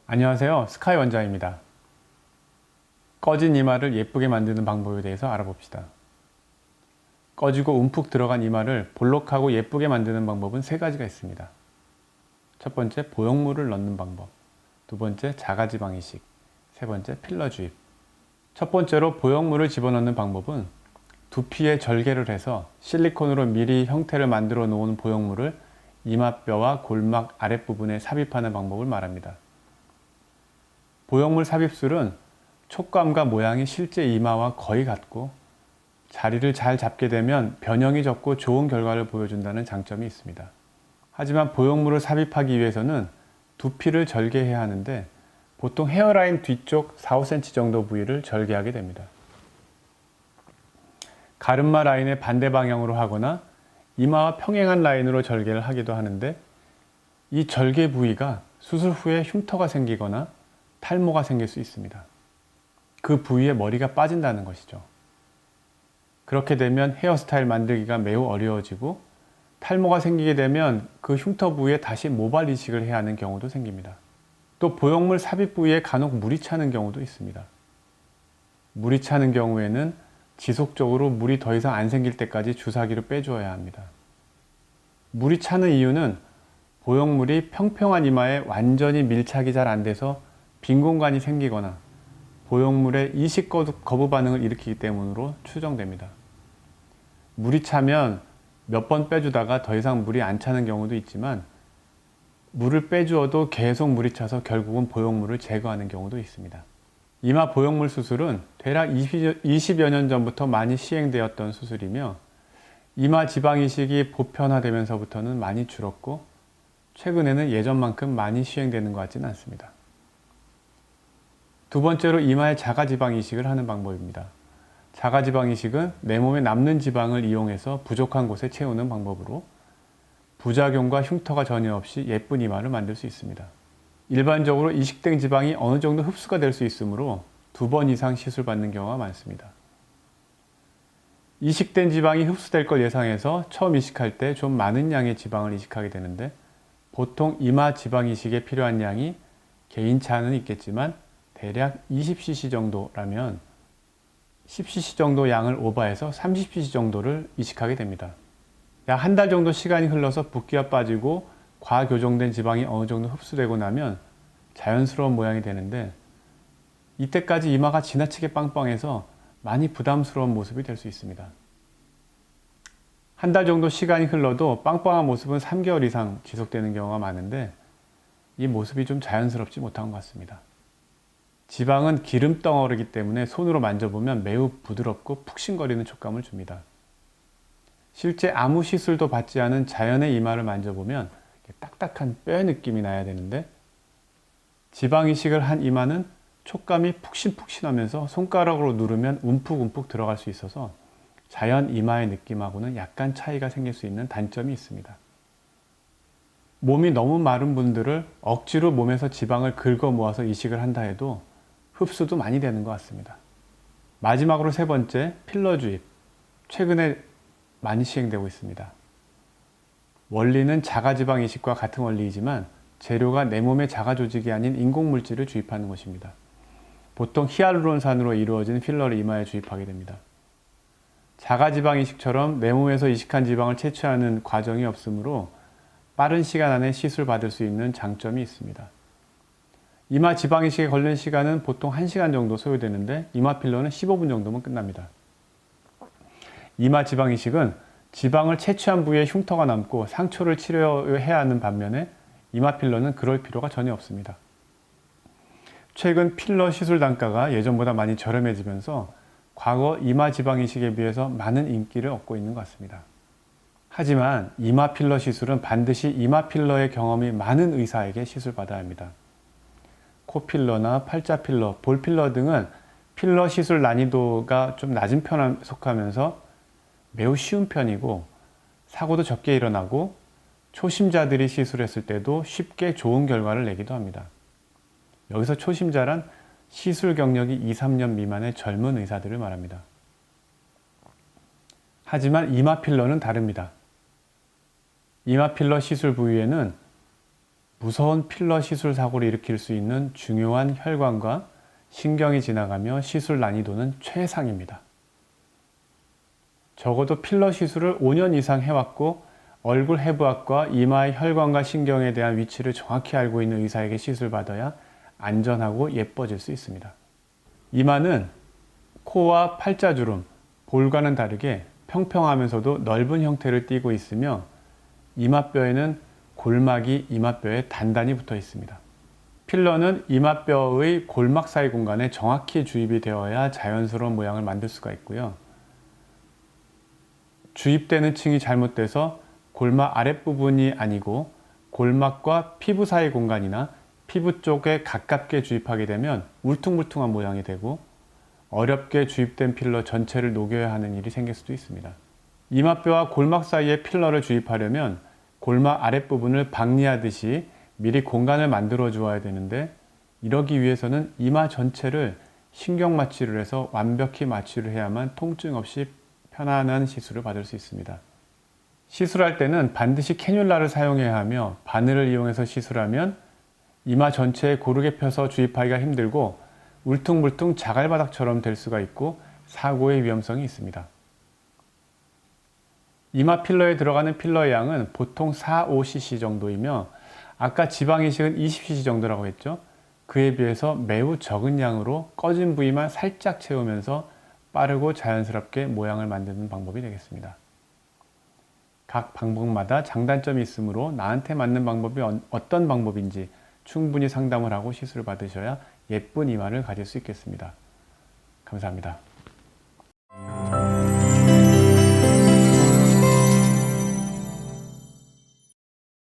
안녕하세요, 스카이 원장입니다. 꺼진 이마를 예쁘게 만드는 방법에 대해서 알아봅시다. 꺼지고 움푹 들어간 이마를 볼록하고 예쁘게 만드는 방법은 세 가지가 있습니다. 첫 번째, 보형물을 넣는 방법. 두 번째, 자가지방 이식. 세 번째, 필러 주입. 첫 번째로 보형물을 집어넣는 방법은 두피에 절개를 해서 실리콘으로 미리 형태를 만들어 놓은 보형물을 이마뼈와 골막 아랫부분에 삽입하는 방법을 말합니다. 보형물 삽입술은 촉감과 모양이 실제 이마와 거의 같고 자리를 잘 잡게 되면 변형이 적고 좋은 결과를 보여준다는 장점이 있습니다. 하지만 보형물을 삽입하기 위해서는 두피를 절개해야 하는데 보통 헤어라인 뒤쪽 4-5cm 정도 부위를 절개하게 됩니다. 가르마 라인의 반대 방향으로 하거나 이마와 평행한 라인으로 절개를 하기도 하는데 이 절개 부위가 수술 후에 흉터가 생기거나 탈모가 생길 수 있습니다. 그 부위에 머리가 빠진다는 것이죠. 그렇게 되면 헤어스타일 만들기가 매우 어려워지고 탈모가 생기게 되면 그 흉터 부위에 다시 모발 이식을 해야 하는 경우도 생깁니다. 또 보형물 삽입 부위에 간혹 물이 차는 경우도 있습니다. 물이 차는 경우에는 지속적으로 물이 더 이상 안 생길 때까지 주사기로 빼주어야 합니다. 물이 차는 이유는 보형물이 평평한 이마에 완전히 밀착이 잘 안 돼서 빈 공간이 생기거나 보형물의 이식 거부 반응을 일으키기 때문으로 추정됩니다. 물이 차면 몇 번 빼주다가 더 이상 물이 안 차는 경우도 있지만 물을 빼주어도 계속 물이 차서 결국은 보형물을 제거하는 경우도 있습니다. 이마 보형물 수술은 대략 20여 년 전부터 많이 시행되었던 수술이며 이마 지방 이식이 보편화되면서부터는 많이 줄었고 최근에는 예전만큼 많이 시행되는 것 같지는 않습니다. 두 번째로 이마에 자가지방 이식을 하는 방법입니다. 자가지방 이식은 내 몸에 남는 지방을 이용해서 부족한 곳에 채우는 방법으로 부작용과 흉터가 전혀 없이 예쁜 이마를 만들 수 있습니다. 일반적으로 이식된 지방이 어느 정도 흡수가 될 수 있으므로 2번 이상 시술받는 경우가 많습니다. 이식된 지방이 흡수될 걸 예상해서 처음 이식할 때 좀 많은 양의 지방을 이식하게 되는데 보통 이마 지방 이식에 필요한 양이 개인차는 있겠지만 대략 20cc 정도라면 10cc 정도 양을 오버해서 30cc 정도를 이식하게 됩니다. 약 한 달 정도 시간이 흘러서 붓기가 빠지고 과교정된 지방이 어느 정도 흡수되고 나면 자연스러운 모양이 되는데 이때까지 이마가 지나치게 빵빵해서 많이 부담스러운 모습이 될 수 있습니다. 한 달 정도 시간이 흘러도 빵빵한 모습은 3개월 이상 지속되는 경우가 많은데 이 모습이 좀 자연스럽지 못한 것 같습니다. 지방은 기름 덩어리이기 때문에 손으로 만져보면 매우 부드럽고 푹신거리는 촉감을 줍니다. 실제 아무 시술도 받지 않은 자연의 이마를 만져보면 딱딱한 뼈의 느낌이 나야 되는데 지방 이식을 한 이마는 촉감이 푹신푹신하면서 손가락으로 누르면 움푹움푹 들어갈 수 있어서 자연 이마의 느낌하고는 약간 차이가 생길 수 있는 단점이 있습니다. 몸이 너무 마른 분들을 억지로 몸에서 지방을 긁어 모아서 이식을 한다 해도 흡수도 많이 되는 것 같습니다. 마지막으로 세 번째, 필러 주입. 최근에 많이 시행되고 있습니다. 원리는 자가지방 이식과 같은 원리이지만 재료가 내 몸의 자가 조직이 아닌 인공물질을 주입하는 것입니다. 보통 히알루론산으로 이루어진 필러를 이마에 주입하게 됩니다. 자가지방 이식처럼 내 몸에서 이식한 지방을 채취하는 과정이 없으므로 빠른 시간 안에 시술 받을 수 있는 장점이 있습니다. 이마 지방 이식에 걸리는 시간은 보통 1시간 정도 소요되는데 이마 필러는 15분 정도면 끝납니다. 이마 지방 이식은 지방을 채취한 부위에 흉터가 남고 상처를 치료해야 하는 반면에 이마 필러는 그럴 필요가 전혀 없습니다. 최근 필러 시술 단가가 예전보다 많이 저렴해지면서 과거 이마 지방 이식에 비해서 많은 인기를 얻고 있는 것 같습니다. 하지만 이마 필러 시술은 반드시 이마 필러의 경험이 많은 의사에게 시술받아야 합니다. 코필러나 팔자필러, 볼필러 등은 필러 시술 난이도가 좀 낮은 편에 속하면서 매우 쉬운 편이고 사고도 적게 일어나고 초심자들이 시술했을 때도 쉽게 좋은 결과를 내기도 합니다. 여기서 초심자란 시술 경력이 2-3년 미만의 젊은 의사들을 말합니다. 하지만 이마 필러는 다릅니다. 이마 필러 시술 부위에는 무서운 필러 시술 사고를 일으킬 수 있는 중요한 혈관과 신경이 지나가며 시술 난이도는 최상입니다. 적어도 필러 시술을 5년 이상 해왔고 얼굴 해부학과 이마의 혈관과 신경에 대한 위치를 정확히 알고 있는 의사에게 시술받아야 안전하고 예뻐질 수 있습니다. 이마는 코와 팔자주름, 볼과는 다르게 평평하면서도 넓은 형태를 띠고 있으며 이마뼈에는 골막이 이마뼈에 단단히 붙어 있습니다. 필러는 이마뼈의 골막 사이 공간에 정확히 주입이 되어야 자연스러운 모양을 만들 수가 있고요. 주입되는 층이 잘못돼서 골막 아랫부분이 아니고 골막과 피부 사이 공간이나 피부 쪽에 가깝게 주입하게 되면 울퉁불퉁한 모양이 되고 어렵게 주입된 필러 전체를 녹여야 하는 일이 생길 수도 있습니다. 이마뼈와 골막 사이에 필러를 주입하려면 골막 아랫부분을 박리하듯이 미리 공간을 만들어 주어야 되는데 이러기 위해서는 이마 전체를 신경 마취를 해서 완벽히 마취를 해야만 통증 없이 편안한 시술을 받을 수 있습니다. 시술할 때는 반드시 캐뉼라를 사용해야 하며 바늘을 이용해서 시술하면 이마 전체에 고르게 펴서 주입하기가 힘들고 울퉁불퉁 자갈바닥처럼 될 수가 있고 사고의 위험성이 있습니다. 이마 필러에 들어가는 필러의 양은 보통 4-5cc 정도이며 아까 지방이식은 20cc 정도라고 했죠. 그에 비해서 매우 적은 양으로 꺼진 부위만 살짝 채우면서 빠르고 자연스럽게 모양을 만드는 방법이 되겠습니다. 각 방법마다 장단점이 있으므로 나한테 맞는 방법이 어떤 방법인지 충분히 상담을 하고 시술을 받으셔야 예쁜 이마를 가질 수 있겠습니다. 감사합니다.